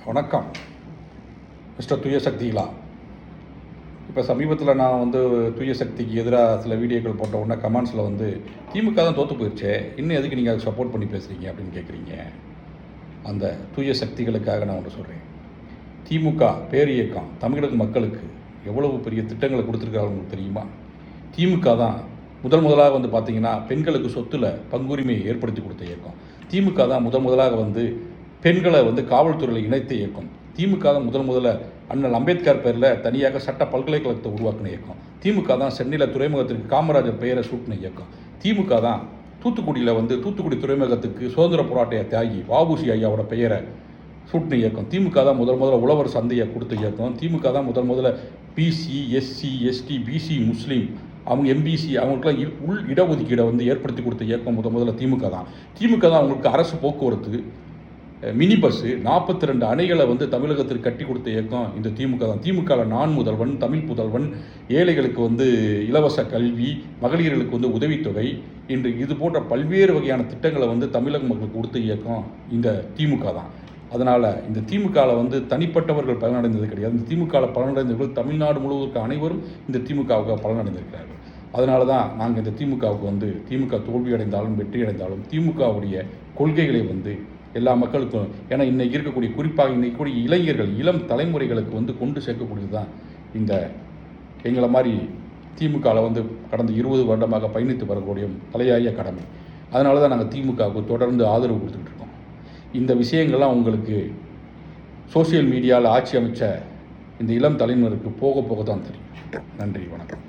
வணக்கம் மிஸ்டர் தூய சக்திகளா. இப்போ சமீபத்தில் நான் தூய சக்திக்கு எதிராக சில வீடியோக்கள் போட்ட உடனே கமெண்ட்ஸில் திமுக தான் தோற்று போயிடுச்சே, இன்னும் எதுக்கு நீங்கள் அதை சப்போர்ட் பண்ணி பேசுகிறீங்க அப்படின்னு கேட்குறீங்க. அந்த தூய சக்திகளுக்காக நான் ஒன்று சொல்கிறேன். திமுக பேரியக்கம் தமிழக மக்களுக்கு எவ்வளவு பெரிய திட்டங்களை கொடுத்துருக்காங்க உங்களுக்கு தெரியுமா? திமுக தான் முதலாக பார்த்தீங்கன்னா பெண்களுக்கு சொத்தில் பங்குரிமையை ஏற்படுத்தி கொடுத்த இயக்கம். திமுக தான் முதலாக பெண்களை காவல்துறையில் இணைத்த இயக்கம். திமுக தான் முதல்ல அண்ணல் அம்பேத்கர் பேரில் தனியாக சட்ட பல்கலைக்கழகத்தை உருவாக்கின இயக்கம். திமுக தான் சென்னையில் துறைமுகத்திற்கு காமராஜர் பெயரை சூட்டின இயக்கம். திமுக தான் தூத்துக்குடியில் தூத்துக்குடி துறைமுகத்துக்கு சுதந்திர போராட்ட தியாகி வஉசி ஐயாவோட பெயரை சூட்டின இயக்கம். திமுக தான் முதல்ல உழவர் சந்தையை கொடுத்த இயக்கம். திமுக தான் முதல்ல பிசி, எஸ்சி, எஸ்டி, பிசி, முஸ்லீம், அவங்க எம்பிசி அவங்களுக்குலாம் உள் இடஒதுக்கீடை ஏற்படுத்தி கொடுத்த இயக்கம் முதல்ல திமுக தான். திமுக தான் அவங்களுக்கு அரசு போக்குவரத்து, மினி பஸ்ஸு, 42 அணைகளை தமிழகத்திற்கு கட்டி கொடுத்த இயக்கம் இந்த திமுக தான். திமுகவில் நான் முதல்வன், தமிழ் புதல்வன், ஏழைகளுக்கு இலவச கல்வி, மகளிர்களுக்கு உதவித்தொகை, இன்று இது போன்ற பல்வேறு வகையான திட்டங்களை தமிழக மக்களுக்கு கொடுத்த இயக்கம் இந்த திமுக தான். அதனால் இந்த திமுகவில் தனிப்பட்டவர்கள் பலனடைந்தது கிடையாது. இந்த திமுகவில் பலனடைந்தவர்கள் தமிழ்நாடு முழுவதற்கு அனைவரும் இந்த திமுகவுக்கு பலனடைந்திருக்கிறார்கள். அதனால தான் நாங்கள் இந்த திமுகவுக்கு திமுக தோல்வியடைந்தாலும் வெற்றியடைந்தாலும் திமுகவுடைய கொள்கைகளை எல்லா மக்களுக்கும், ஏன்னா இன்றைக்கி இருக்கக்கூடிய குறிப்பாக இன்றைக்கி கூடிய இளைஞர்கள், இளம் தலைமுறைகளுக்கு கொண்டு சேர்க்கக்கூடியது தான் இந்த எங்களை மாதிரி திமுகவில் கடந்த 20 வருடமாக பயணித்து வரக்கூடிய தலையாய கடமை. அதனால தான் நாங்கள் திமுகவுக்கு தொடர்ந்து ஆதரவு கொடுத்துக்கிட்டு இருக்கோம். இந்த விஷயங்கள்லாம் உங்களுக்கு சோசியல் மீடியாவில் ஆட்சி அமைச்ச இந்த இளம் தலைமுறைக்கு போக தான் தெரியும். நன்றி, வணக்கம்.